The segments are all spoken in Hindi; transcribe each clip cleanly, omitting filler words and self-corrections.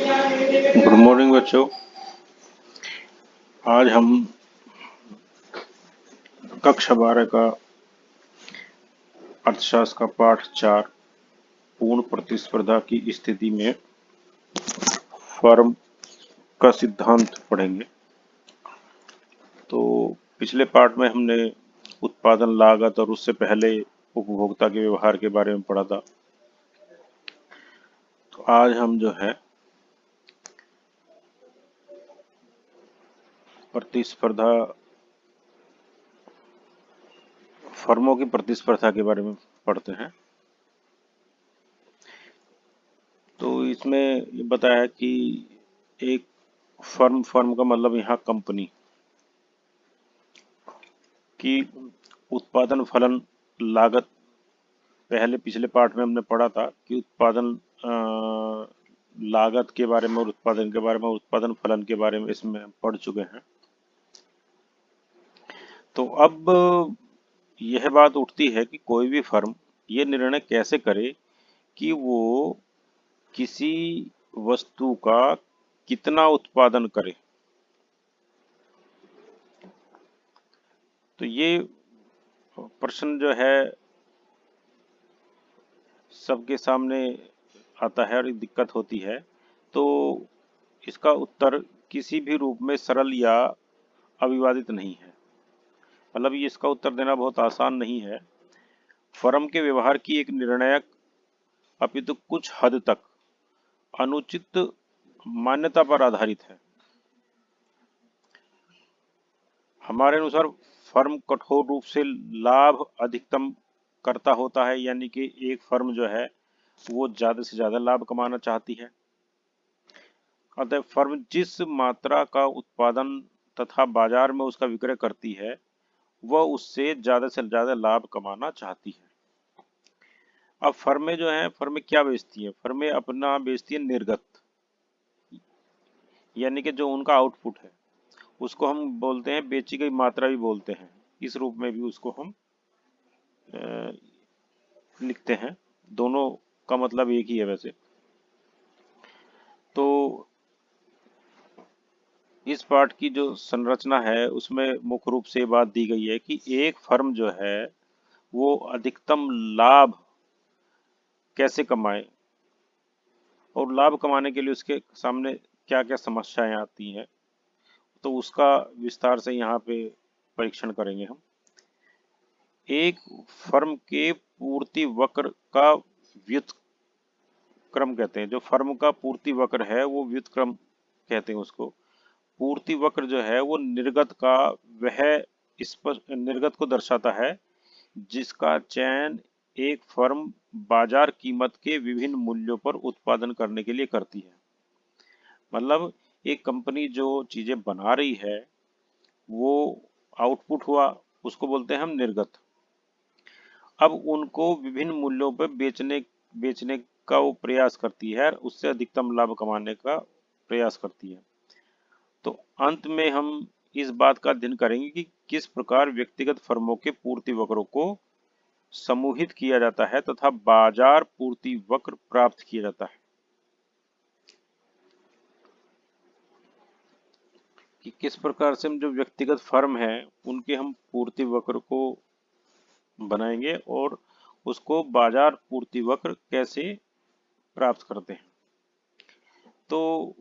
गुड मॉर्निंग बच्चों। आज हम कक्षा 12 का अर्थशास्त्र का पाठ 4 पूर्ण प्रतिस्पर्धा की स्थिति में फर्म का सिद्धांत पढ़ेंगे। तो पिछले पाठ में हमने उत्पादन लागत और उससे पहले उपभोक्ता के व्यवहार के बारे में पढ़ा था। तो आज हम जो है प्रतिस्पर्धा, फर्मों की प्रतिस्पर्धा के बारे में पढ़ते हैं। तो इसमें ये बताया कि एक फर्म का मतलब यहाँ कंपनी की उत्पादन फलन लागत, पहले पिछले पाठ में हमने पढ़ा था कि उत्पादन लागत के बारे में और उत्पादन के बारे में, उत्पादन फलन के बारे में इसमें पढ़ चुके हैं। तो अब यह बात उठती है कि कोई भी फर्म ये निर्णय कैसे करे कि वो किसी वस्तु का कितना उत्पादन करे। तो ये प्रश्न जो है सबके सामने आता है और दिक्कत होती है। तो इसका उत्तर किसी भी रूप में सरल या अविवादित नहीं है। मतलब ये इसका उत्तर देना बहुत आसान नहीं है। फर्म के व्यवहार की एक निर्णायक अपितु कुछ हद तक अनुचित मान्यता पर आधारित है। हमारे अनुसार फर्म कठोर रूप से लाभ अधिकतम करता होता है, यानी कि एक फर्म जो है वो ज्यादा से ज्यादा लाभ कमाना चाहती है। अतः फर्म जिस मात्रा का उत्पादन तथा बाजार में उसका विक्रय करती है वह उससे ज्यादा से ज्यादा लाभ कमाना चाहती है। अब फर्में जो हैं, फर्में क्या बेचती हैं? फर्में अपना बेचती है निर्गत, यानी कि जो उनका आउटपुट है उसको हम बोलते हैं बेची गई मात्रा भी बोलते हैं। इस रूप में भी उसको हम लिखते हैं। दोनों का मतलब एक ही है वैसे। तो इस पाठ की जो संरचना है उसमें मुख्य रूप से बात दी गई है कि एक फर्म जो है वो अधिकतम लाभ कैसे कमाए और लाभ कमाने के लिए उसके सामने क्या क्या समस्याएं आती हैं, तो उसका विस्तार से यहाँ पे परीक्षण करेंगे हम। एक फर्म के पूर्ति वक्र का व्युत्क्रम कहते हैं। जो फर्म का पूर्ति वक्र है वो व्युत्क्रम कहते हैं उसको। पूर्ति वक्र जो है वो निर्गत का वह स्पष्ट निर्गत को दर्शाता है जिसका चयन एक फर्म बाजार कीमत के विभिन्न मूल्यों पर उत्पादन करने के लिए करती है। मतलब एक कंपनी जो चीजें बना रही है वो आउटपुट हुआ, उसको बोलते हैं हम निर्गत। अब उनको विभिन्न मूल्यों पर बेचने का वो प्रयास करती है, उससे अधिकतम लाभ कमाने का प्रयास करती है। तो अंत में हम इस बात का अध्ययन करेंगे कि किस प्रकार व्यक्तिगत फर्मों के पूर्ति वक्रों को समूहित किया जाता है तथा बाजार पूर्ति वक्र प्राप्त किया जाता है। कि किस प्रकार से हम जो व्यक्तिगत फर्म है उनके हम पूर्ति वक्र को बनाएंगे और उसको बाजार पूर्ति वक्र कैसे प्राप्त करते हैं। तो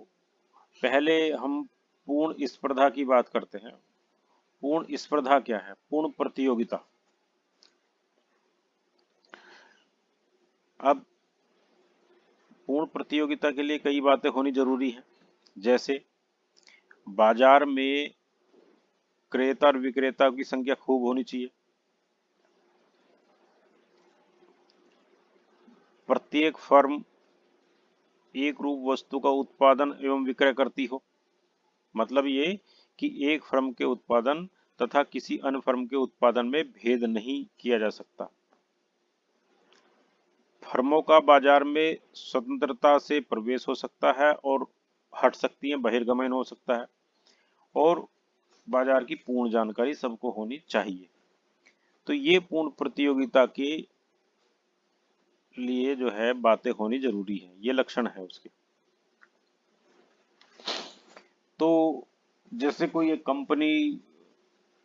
पहले हम पूर्ण स्पर्धा की बात करते हैं। पूर्ण स्पर्धा क्या है? पूर्ण प्रतियोगिता। अब पूर्ण प्रतियोगिता के लिए कई बातें होनी जरूरी है, जैसे बाजार में क्रेता और विक्रेता की संख्या खूब होनी चाहिए। प्रत्येक फर्म एक रूप वस्तु का उत्पादन एवं विक्रय करती हो। मतलब ये कि एक फर्म के उत्पादन तथा किसी अन्य फर्म के उत्पादन में भेद नहीं किया जा सकता। फर्मों का बाजार में स्वतंत्रता से प्रवेश हो सकता है और हट सकती है, बहिर्गमन हो सकता है, और बाजार की पूर्ण जानकारी सबको होनी चाहिए। तो ये पूर्ण प्रतियोगिता के लिए जो है बातें होनी जरूरी है, ये लक्षण है उसके। तो जैसे कोई एक कंपनी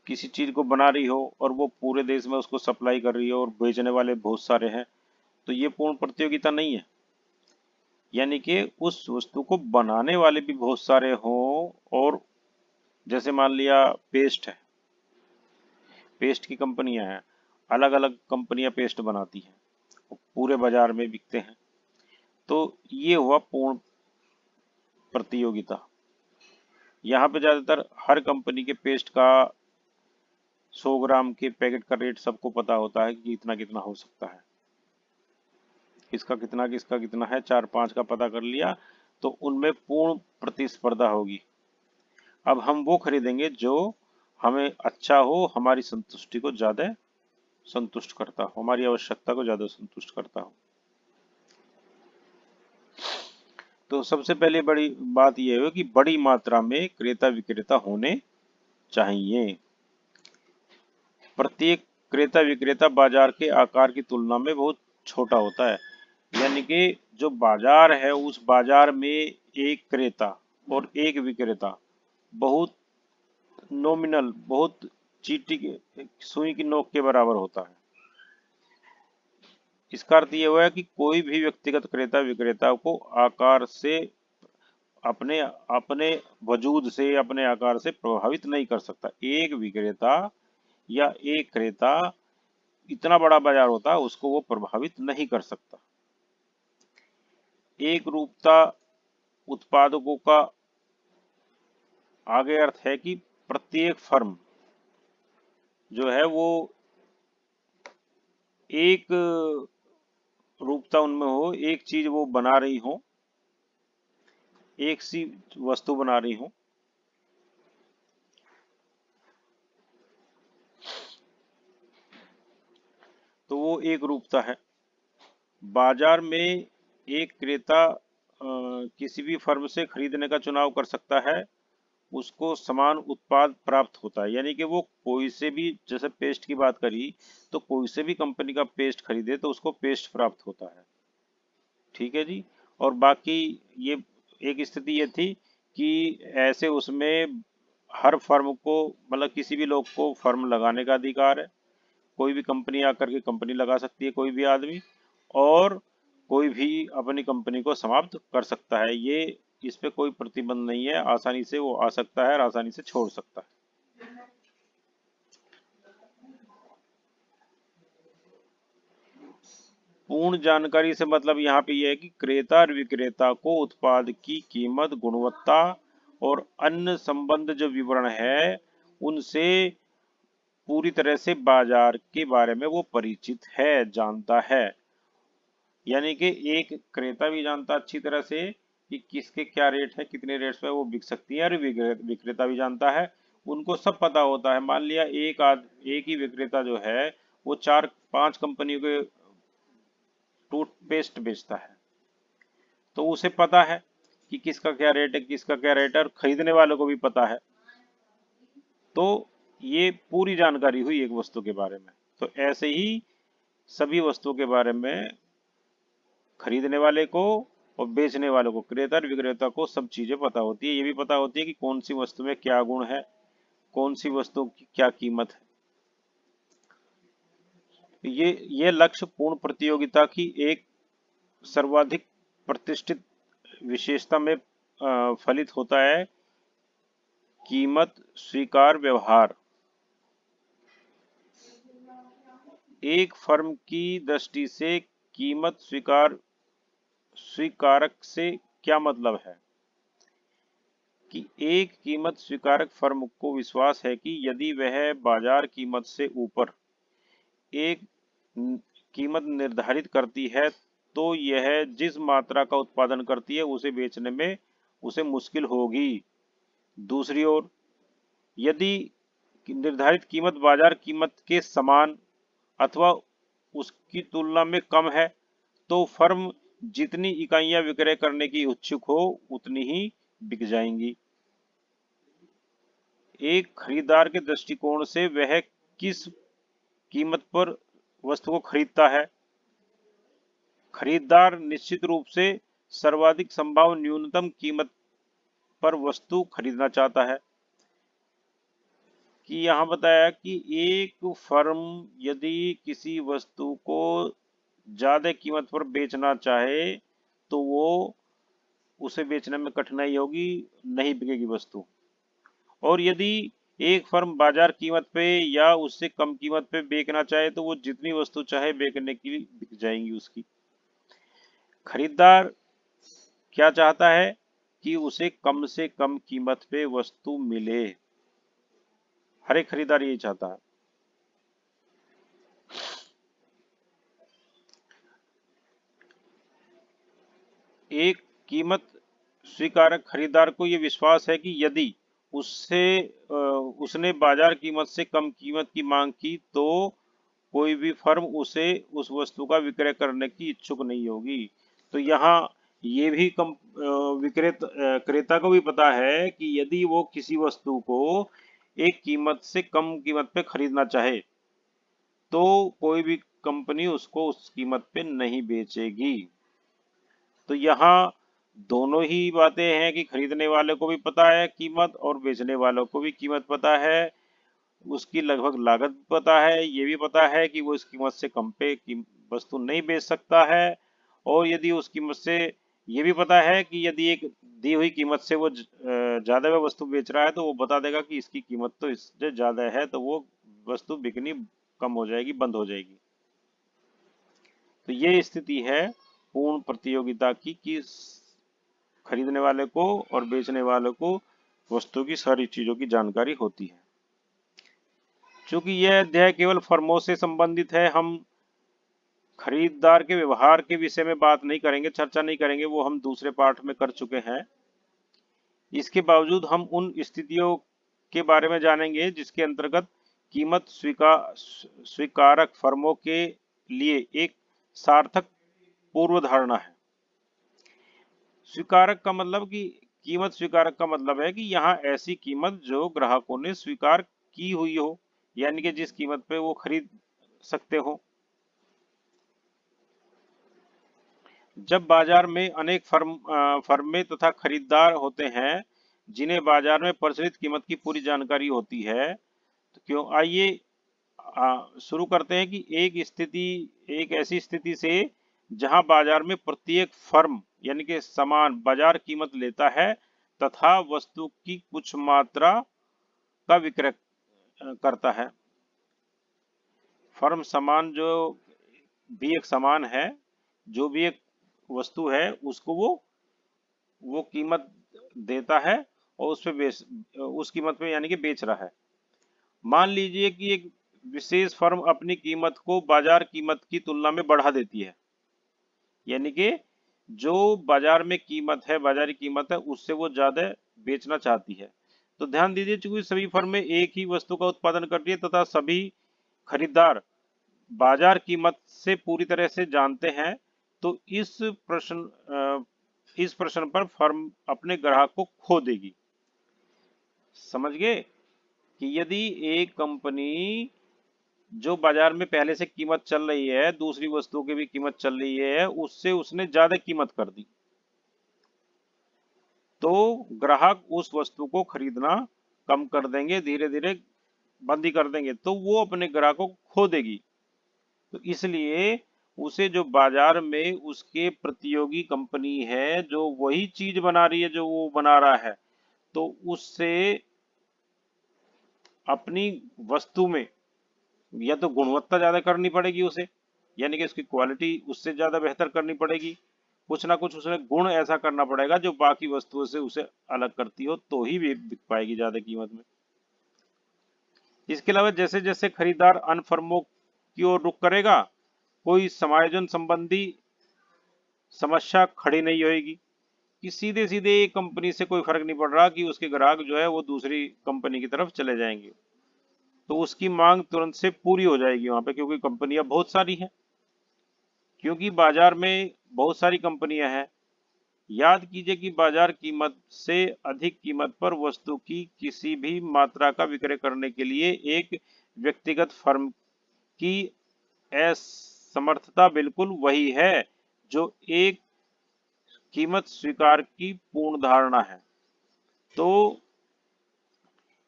किसी चीज को बना रही हो और वो पूरे देश में उसको सप्लाई कर रही हो और बेचने वाले बहुत सारे हैं, तो ये पूर्ण प्रतियोगिता नहीं है। यानी कि उस वस्तु को बनाने वाले भी बहुत सारे हों, और जैसे मान लिया पेस्ट है, पेस्ट की कंपनियां हैं, अलग अलग कंपनियां पेस्ट बनाती हैं, वो पूरे बाजार में बिकते हैं। तो ये हुआ पूर्ण प्रतियोगिता। यहाँ पे ज्यादातर हर कंपनी के पेस्ट का 100 ग्राम के पैकेट का रेट सबको पता होता है कि इतना कितना हो सकता है, किसका कितना है, 4-5 का पता कर लिया, तो उनमें पूर्ण प्रतिस्पर्धा होगी। अब हम वो खरीदेंगे जो हमें अच्छा हो, हमारी संतुष्टि को ज्यादा संतुष्ट करता हो, हमारी आवश्यकता को ज्यादा संतुष्ट करता हो। तो सबसे पहले बड़ी बात यह है कि बड़ी मात्रा में क्रेता विक्रेता होने चाहिए। प्रत्येक क्रेता विक्रेता बाजार के आकार की तुलना में बहुत छोटा होता है। यानी कि जो बाजार है, उस बाजार में एक क्रेता और एक विक्रेता बहुत नॉमिनल, बहुत चींटी के सुई की नोक के बराबर होता है। इसका अर्थ यह हुआ है कि कोई भी व्यक्तिगत क्रेता विक्रेता को आकार से, अपने अपने वजूद से, अपने आकार से प्रभावित नहीं कर सकता। एक विक्रेता या एक क्रेता इतना बड़ा बाजार होता है, उसको वो प्रभावित नहीं कर सकता। एक रूपता उत्पादकों का आगे अर्थ है कि प्रत्येक फर्म जो है वो एक रूपता उनमें हो, एक चीज वो बना रही हो, एक सी वस्तु बना रही हो। तो वो एक रूपता है। बाजार में एक क्रेता किसी भी फर्म से खरीदने का चुनाव कर सकता है, उसको समान उत्पाद प्राप्त होता है। यानी कि वो कोई से भी, जैसे पेस्ट की बात करी, तो कोई से भी कंपनी का पेस्ट खरीदे तो उसको पेस्ट प्राप्त होता है। ठीक है जी। और बाकी ये एक स्थिति ये थी कि ऐसे उसमें हर फर्म को, मतलब किसी भी लोग को फर्म लगाने का अधिकार है। कोई भी कंपनी आकर के कंपनी लगा सकती है, कोई भी आदमी, और कोई भी अपनी कंपनी को समाप्त कर सकता है। ये इस पे कोई प्रतिबंध नहीं है, आसानी से वो आ सकता है और आसानी से छोड़ सकता है। पूर्ण जानकारी से मतलब यहाँ पे यह है कि क्रेता और विक्रेता को उत्पाद की कीमत, गुणवत्ता और अन्य संबंध जो विवरण है, उनसे पूरी तरह से बाजार के बारे में वो परिचित है, जानता है। यानी कि एक क्रेता भी जानता अच्छी तरह से कि किसके क्या रेट है, कितने रेट्स पे वो बिक सकती है, और विक्रेता भी जानता है, उनको सब पता होता है। मान लिया एक ही विक्रेता जो है वो 4-5 कंपनियों के टूथपेस्ट बेचता है, तो उसे पता है कि किसका क्या रेट है, किसका क्या रेट है, और खरीदने वालों को भी पता है। तो ये पूरी जानकारी हुई एक वस्तु के बारे में। तो ऐसे ही सभी वस्तुओं के बारे में खरीदने वाले को और बेचने वालों को, क्रेता और विक्रेता को सब चीजें पता होती है। ये भी पता होती है कि कौन सी वस्तु में क्या गुण है, कौन सी वस्तु की क्या कीमत है। ये लक्ष्य पूर्ण प्रतियोगिता की एक सर्वाधिक प्रतिष्ठित विशेषता में फलित होता है। कीमत स्वीकार व्यवहार। एक फर्म की दृष्टि से कीमत स्वीकारक से क्या मतलब है कि एक कीमत स्वीकारक फर्म को विश्वास है कि यदि वह बाजार कीमत से ऊपर एक कीमत निर्धारित करती है, तो यह जिस मात्रा का उत्पादन करती है उसे बेचने में उसे मुश्किल होगी। दूसरी ओर, यदि निर्धारित कीमत बाजार कीमत के समान अथवा उसकी तुलना में कम है, तो फर्म जितनी इकाइयां विक्रय करने की इच्छुक हो उतनी ही बिक जाएंगी। एक खरीदार के दृष्टिकोण से वह किस कीमत पर वस्तु को खरीदता है। खरीदार निश्चित रूप से सर्वाधिक संभव न्यूनतम कीमत पर वस्तु खरीदना चाहता है। कि यहाँ बताया कि एक फर्म यदि किसी वस्तु को ज्यादा कीमत पर बेचना चाहे तो वो उसे बेचने में कठिनाई होगी, नहीं बिकेगी वस्तु। और यदि एक फर्म बाजार कीमत पे या उससे कम कीमत पे बेचना चाहे तो वो जितनी वस्तु चाहे बेचने की बिक जाएंगी उसकी। खरीदार क्या चाहता है कि उसे कम से कम कीमत पे वस्तु मिले। हर एक खरीदार यही चाहता है। एक कीमत स्वीकारक खरीदार को यह विश्वास है कि यदि उससे उसने बाजार कीमत से कम कीमत की मांग की तो कोई भी फर्म उसे उस वस्तु का विक्रय करने की इच्छुक नहीं होगी। तो यहाँ ये भी क्रेता को भी पता है कि यदि वो किसी वस्तु को एक कीमत से कम कीमत पे खरीदना चाहे तो कोई भी कंपनी उसको उस कीमत पे नहीं बेचेगी। तो यहाँ दोनों ही बातें हैं कि खरीदने वाले को भी पता है कीमत और बेचने वालों को भी कीमत पता है, उसकी लगभग लागत पता है, ये भी पता है कि वो इस कीमत से कम पे वस्तु नहीं बेच सकता है। और यदि उस कीमत से ये भी पता है कि यदि एक दी हुई कीमत से वो ज्यादा में वस्तु बेच रहा है तो वो बता देगा कि इसकी कीमत तो इससे ज्यादा है, तो वो वस्तु बिकनी कम हो जाएगी, बंद हो जाएगी। तो ये स्थिति है पूर्ण प्रतियोगिता की कि खरीदने वाले को और बेचने वाले को वस्तु की सारी चीजों की जानकारी होती है। चूंकि यह अध्याय केवल फर्मों से संबंधित है, हम खरीदार के व्यवहार के विषय में बात नहीं करेंगे, चर्चा नहीं करेंगे, वो हम दूसरे पाठ में कर चुके हैं। इसके बावजूद हम उन स्थितियों के बारे में जानेंगे जिसके अंतर्गत कीमत स्वीकारक फर्मों के लिए एक सार्थक पूर्व धारणा है। स्वीकारक का मतलब कि कीमत स्वीकारक का मतलब है कि यहाँ ऐसी कीमत जो ग्राहकों ने स्वीकार की हुई हो, यानी कि जिस कीमत पे वो खरीद सकते हो। जब बाजार में अनेक फर्में तथा खरीदार होते हैं जिन्हें बाजार में प्रचलित कीमत की पूरी जानकारी होती है, तो क्यों आइए शुरू करते हैं कि एक ऐसी स्थिति से जहां बाजार में प्रत्येक फर्म यानी कि समान बाजार कीमत लेता है तथा वस्तु की कुछ मात्रा का विक्रय करता है। फर्म समान जो भी एक समान है, जो भी एक वस्तु है उसको वो कीमत देता है और उस पे उस कीमत पे यानी कि बेच रहा है। मान लीजिए कि एक विशेष फर्म अपनी कीमत को बाजार कीमत की तुलना में बढ़ा देती है, यानी कि जो बाजार में कीमत है, बाजारी कीमत है, उससे वो ज्यादा बेचना चाहती है। तो ध्यान दीजिए, चूंकि सभी फर्में एक ही वस्तु का उत्पादन करती है तथा सभी खरीदार बाजार कीमत से पूरी तरह से जानते हैं, तो इस प्रश्न पर फर्म अपने ग्राहक को खो देगी। समझ गए कि यदि एक कंपनी जो बाजार में पहले से कीमत चल रही है, दूसरी वस्तुओं की भी कीमत चल रही है, उससे उसने ज्यादा कीमत कर दी, तो ग्राहक उस वस्तु को खरीदना कम कर देंगे, धीरे धीरे बंदी कर देंगे, तो वो अपने ग्राहकों को खो देगी। तो इसलिए उसे जो बाजार में उसके प्रतियोगी कंपनी है जो वही चीज बना रही है जो वो बना रहा है, तो उससे अपनी वस्तु में या तो गुणवत्ता ज्यादा करनी पड़ेगी उसे, यानी कि उसकी क्वालिटी उससे ज्यादा बेहतर करनी पड़ेगी, कुछ ना कुछ उसे गुण ऐसा करना पड़ेगा जो बाकी वस्तुओं से उसे अलग करती हो, तो ही बिक पाएगी ज्यादा कीमत में। इसके अलावा जैसे जैसे खरीदार अन्य फर्मों की ओर रुख करेगा, कोई समायोजन संबंधी समस्या खड़ी नहीं होगी कि सीधे सीधे एक कंपनी से कोई फर्क नहीं पड़ रहा कि उसके ग्राहक जो है वो दूसरी कंपनी की तरफ चले जाएंगे, तो उसकी मांग तुरंत से पूरी हो जाएगी वहां पे, क्योंकि कंपनियां बहुत सारी हैं, क्योंकि बाजार में बहुत सारी कंपनियां हैं। याद कीजिए कि बाजार कीमत से अधिक कीमत पर वस्तु की किसी भी मात्रा का विक्रय करने के लिए एक व्यक्तिगत फर्म की असमर्थता बिल्कुल वही है जो एक कीमत स्वीकार की पूर्ण धारणा है। तो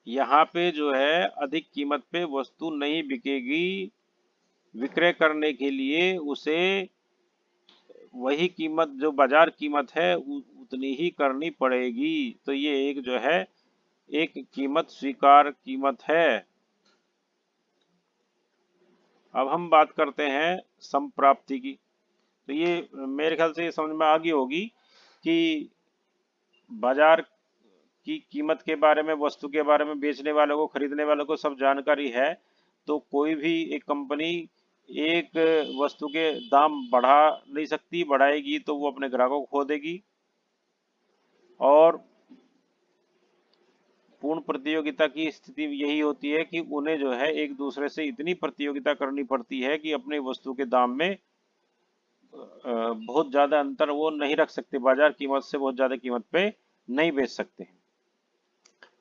यहाँ पे जो है अधिक कीमत पे वस्तु नहीं बिकेगी, विक्रय करने के लिए उसे वही कीमत जो बाजार कीमत है उतनी ही करनी पड़ेगी। तो ये एक जो है एक कीमत स्वीकार कीमत है। अब हम बात करते हैं संप्राप्ति की। तो ये मेरे ख्याल से ये समझ में आ गई होगी कि बाजार की कीमत के बारे में, वस्तु के बारे में बेचने वालों को, खरीदने वालों को सब जानकारी है। तो कोई भी एक कंपनी एक वस्तु के दाम बढ़ा नहीं सकती, बढ़ाएगी तो वो अपने ग्राहकों को खो देगी। और पूर्ण प्रतियोगिता की स्थिति यही होती है कि उन्हें जो है एक दूसरे से इतनी प्रतियोगिता करनी पड़ती है कि अपनी वस्तु के दाम में बहुत ज्यादा अंतर वो नहीं रख सकते, बाजार कीमत से बहुत ज्यादा कीमत पे नहीं बेच सकते हैं।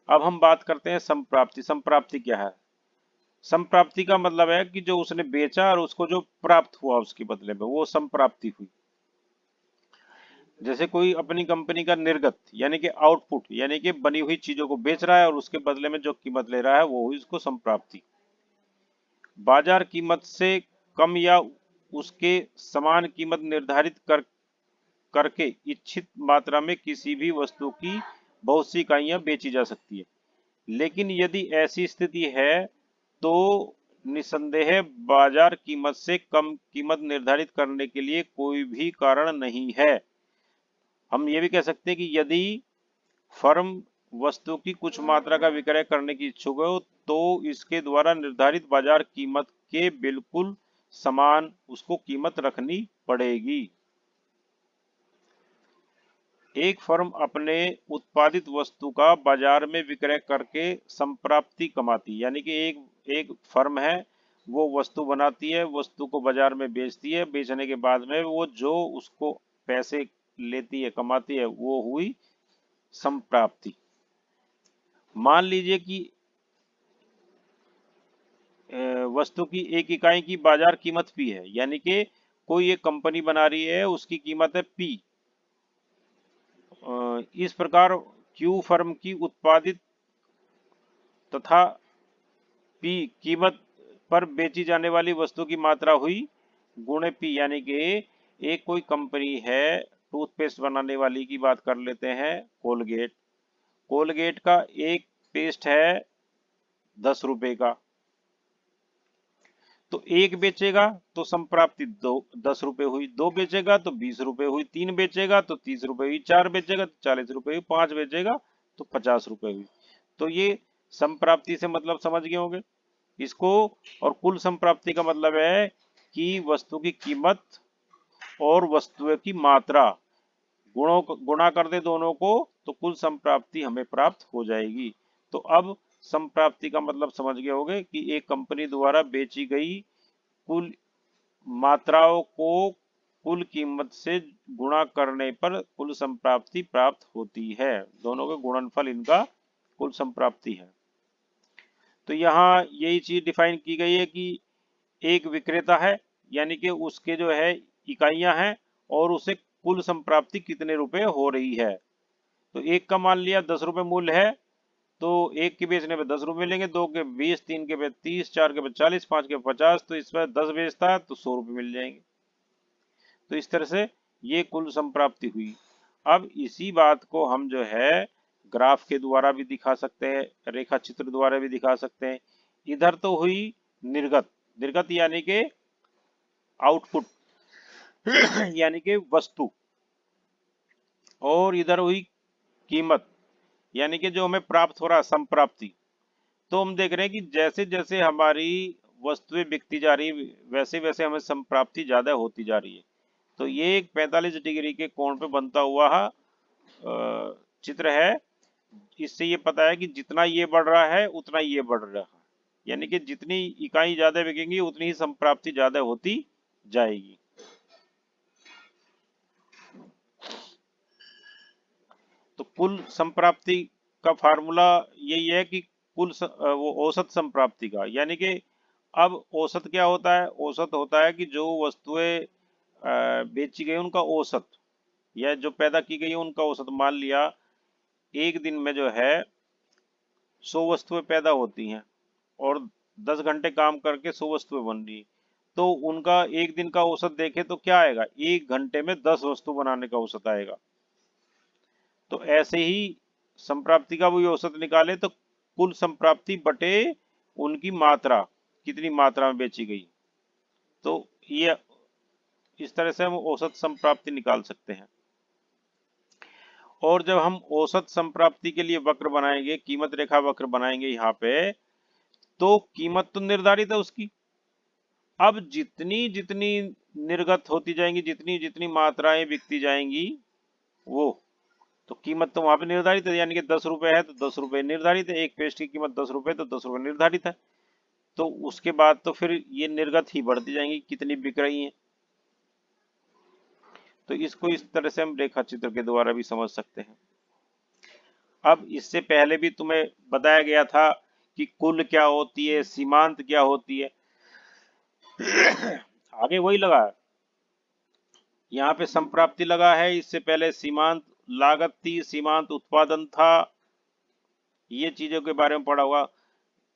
अब हम बात करते हैं संप्राप्ति। संप्राप्ति क्या है? संप्राप्ति का मतलब है कि जो उसने बेचा और उसको जो प्राप्त हुआ उसके बदले में, वो संप्राप्ति हुई। जैसे कोई अपनी कंपनी का निर्गत यानी कि आउटपुट यानी कि बनी हुई चीजों को बेच रहा है और उसके बदले में जो कीमत ले रहा है वो हुई उसको संप्राप्ति। बाजार कीमत से कम या उसके समान कीमत निर्धारित करके इच्छित मात्रा में किसी भी वस्तु की बहुत सी इकाइयां बेची जा सकती है। लेकिन यदि ऐसी स्थिति है तो निसंदेह बाजार कीमत से कम कीमत निर्धारित करने के लिए कोई भी कारण नहीं है। हम ये भी कह सकते हैं कि यदि फर्म वस्तु की कुछ मात्रा का विक्रय करने की इच्छुक हो तो इसके द्वारा निर्धारित बाजार कीमत के बिल्कुल समान उसको कीमत रखनी पड़ेगी। एक फर्म अपने उत्पादित वस्तु का बाजार में विक्रय करके संप्राप्ति कमाती, यानी कि एक फर्म है, वो वस्तु बनाती है, वस्तु को बाजार में बेचती है, बेचने के बाद में वो जो उसको पैसे लेती है, कमाती है, वो हुई संप्राप्ति। मान लीजिए कि वस्तु की एक इकाई की बाजार कीमत पी है, यानी कि कोई एक कंपनी बना रही है, उसकी कीमत है पी। इस प्रकार क्यू फर्म की उत्पादित तथा पी कीमत पर बेची जाने वाली वस्तु की मात्रा हुई गुणे पी, यानी कि एक कोई कंपनी है टूथपेस्ट बनाने वाली की बात कर लेते हैं, कोलगेट। कोलगेट का एक पेस्ट है 10 रुपए का, तो एक बेचेगा तो संप्राप्ति 10 रुपए हुई, दो बेचेगा तो 20 रुपए हुई, तीन बेचेगा तो 30 रुपए हुई, चार बेचेगा तो 40 रुपए हुई, पांच बेचेगा तो 50 रुपए हुई। तो ये संप्राप्ति से मतलब समझ गए होंगे इसको। और कुल संप्राप्ति का मतलब है कि वस्तु की कीमत और वस्तुओं की मात्रा गुणों गुणा कर दे दोनों को तो कुल संप्राप्ति हमें प्राप्त हो जाएगी। तो अब संप्राप्ति का मतलब समझ गए होंगे कि एक कंपनी द्वारा बेची गई कुल मात्राओं को कुल कीमत से गुणा करने पर कुल संप्राप्ति प्राप्त होती है। दोनों के गुणनफल इनका कुल संप्राप्ति है। तो यहाँ यही चीज डिफाइन की गई है कि एक विक्रेता है, यानी कि उसके जो है इकाइयां हैं और उसे कुल संप्राप्ति कितने रुपए हो रही है। तो एक का मान लिया 10 रुपए मूल्य है, तो एक के बेचने पे 10 रुपए मिलेंगे, दो के 20, तीन के पे 30, चार के पे 40, पांच के 50, तो इस पर 10 बेचता है तो 100 रुपए मिल जाएंगे। तो इस तरह से ये कुल संप्राप्ति हुई। अब इसी बात को हम जो है ग्राफ के द्वारा भी दिखा सकते हैं, रेखा चित्र द्वारा भी दिखा सकते हैं। इधर तो हुई निर्गत, निर्गत यानी कि आउटपुट यानी कि वस्तु, और इधर हुई कीमत यानी कि जो हमें प्राप्त हो रहा है संप्राप्ति। तो हम देख रहे हैं कि जैसे जैसे हमारी वस्तुएं बिकती जा रही है वैसे वैसे हमें संप्राप्ति ज्यादा होती जा रही है। तो ये एक 45 डिग्री के कोण पे बनता हुआ चित्र है। इससे ये पता है कि जितना ये बढ़ रहा है उतना ये बढ़ रहा है, यानी कि जितनी इकाई ज्यादा बिकेंगी उतनी ही संप्राप्ति ज्यादा होती जाएगी। तो कुल संप्राप्ति का फार्मूला यही है कि वो औसत संप्राप्ति का, यानी कि अब औसत क्या होता है? औसत होता है कि जो वस्तुएं बेची गई उनका औसत, या जो पैदा की गई है उनका औसत। मान लिया एक दिन में जो है 100 वस्तुएं पैदा होती हैं और 10 घंटे काम करके 100 वस्तुएं बन रही, तो उनका एक दिन का औसत देखे तो क्या आएगा, एक घंटे में 10 वस्तु बनाने का औसत आएगा। तो ऐसे ही संप्राप्ति का भी औसत निकाले तो कुल संप्राप्ति बटे उनकी मात्रा, कितनी मात्रा में बेची गई, तो ये इस तरह से हम औसत संप्राप्ति निकाल सकते हैं। और जब हम औसत संप्राप्ति के लिए वक्र बनाएंगे, कीमत रेखा वक्र बनाएंगे यहाँ पे, तो कीमत तो निर्धारित है उसकी। अब जितनी जितनी निर्गत होती जाएंगी, जितनी जितनी मात्राएं बिकती जाएंगी, वो तो कीमत तो वहां पे निर्धारित है, यानी कि 10 रुपए है तो 10 रुपए निर्धारित है, एक पेस्ट की कीमत 10 रुपए तो 10 रुपए निर्धारित है। तो उसके बाद तो फिर ये निर्गत ही बढ़ती जाएंगी, कितनी बिक रही हैं। तो इसको इस तरह से हम रेखा चित्र के द्वारा भी समझ सकते हैं। अब इससे पहले भी तुम्हें बताया गया था कि कुल क्या होती है, सीमांत क्या होती है। आगे वही लगा है, यहाँ पे संप्राप्ति लगा है, इससे पहले सीमांत लागत थी, सीमांत उत्पादन था, ये चीजों के बारे में पढ़ा हुआ।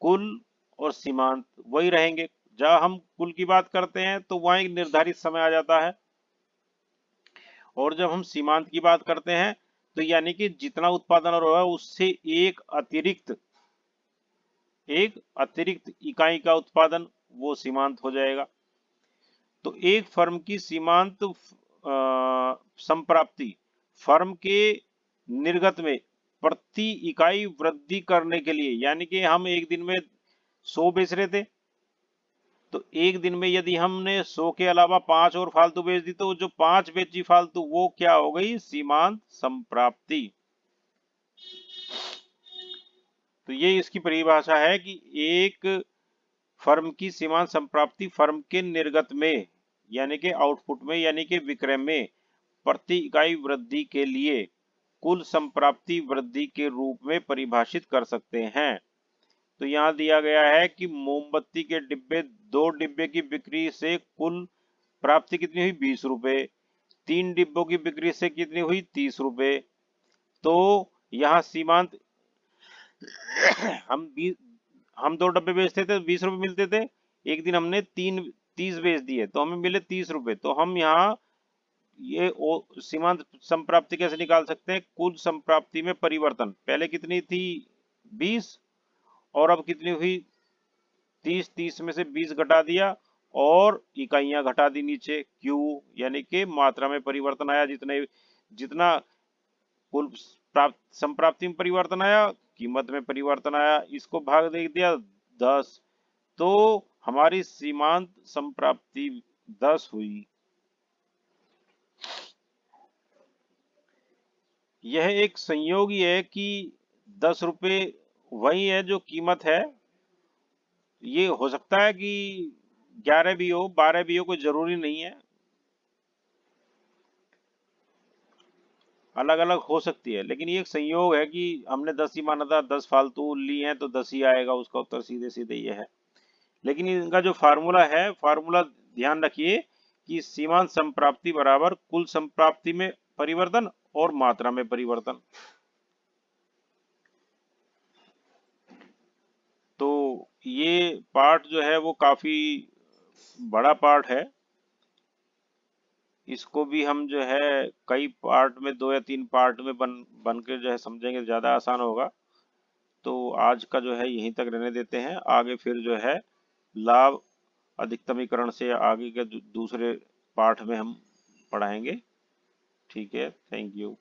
कुल और सीमांत वही रहेंगे। जब हम कुल की बात करते हैं तो वहां एक निर्धारित समय आ जाता है, और जब हम सीमांत की बात करते हैं तो यानी कि जितना उत्पादन हो रहा है उससे एक अतिरिक्त इकाई का उत्पादन, वो सीमांत हो जाएगा। तो एक फर्म की सीमांत संप्राप्ति फर्म के निर्गत में प्रति इकाई वृद्धि करने के लिए, यानी कि हम एक दिन में 100 बेच रहे थे, तो एक दिन में यदि हमने 100 के अलावा 5 और फालतू बेच दी, तो जो 5 बेची फालतू वो क्या हो गई, सीमांत संप्राप्ति। तो ये इसकी परिभाषा है कि एक फर्म की सीमांत संप्राप्ति फर्म के निर्गत में, यानी कि आउटपुट में, यानी कि विक्रय में प्रति इकाई वृद्धि के लिए कुल संप्राप्ति वृद्धि के रूप में परिभाषित कर सकते हैं। तो यहाँ दिया गया है कि मोमबत्ती के डिब्बे, 2 डिब्बे की बिक्री से कुल प्राप्ति कितनी हुई, 20 रुपए। 3 डिब्बों की बिक्री से कितनी हुई, 30 रुपए। तो यहाँ सीमांत हम 2 डब्बे बेचते थे, 20 रुपए मिलते थे। एक दिन हमने 30 बेच दिए तो हमें मिले 30 रुपए। तो हम यहाँ ये सीमांत संप्राप्ति कैसे निकाल सकते हैं, कुल संप्राप्ति में परिवर्तन, पहले कितनी थी 20 और अब कितनी हुई 30, 30 में से 20 घटा दिया और इकाइयां घटा दी नीचे, क्यू यानी कि मात्रा में परिवर्तन आया, जितना कुल संप्राप्ति में परिवर्तन आया, कीमत में परिवर्तन आया, इसको भाग दे दिया 10, तो हमारी सीमांत संप्राप्ति 10 हुई। यह एक संयोग ही है कि 10 रुपए वही है जो कीमत है। ये हो सकता है कि 11 भी हो, 12 भी हो, कोई जरूरी नहीं है, अलग अलग हो सकती है, लेकिन ये एक संयोग है कि हमने 10 ही माना था, 10 फालतू ली हैं तो 10 ही आएगा, उसका उत्तर सीधे सीधे ये है। लेकिन इनका जो फार्मूला है, फार्मूला ध्यान रखिए कि सीमांत संप्राप्ति बराबर कुल संप्राप्ति में परिवर्तन और मात्रा में परिवर्तन। तो ये पार्ट जो है वो काफी बड़ा पार्ट है, इसको भी हम जो है कई पार्ट में, 2 या 3 पार्ट में बन के जो है समझेंगे, ज्यादा आसान होगा। तो आज का जो है यहीं तक रहने देते हैं, आगे फिर जो है लाभ अधिकतमीकरण से आगे के दूसरे पार्ट में हम पढ़ाएंगे। ठीक है, थैंक यू।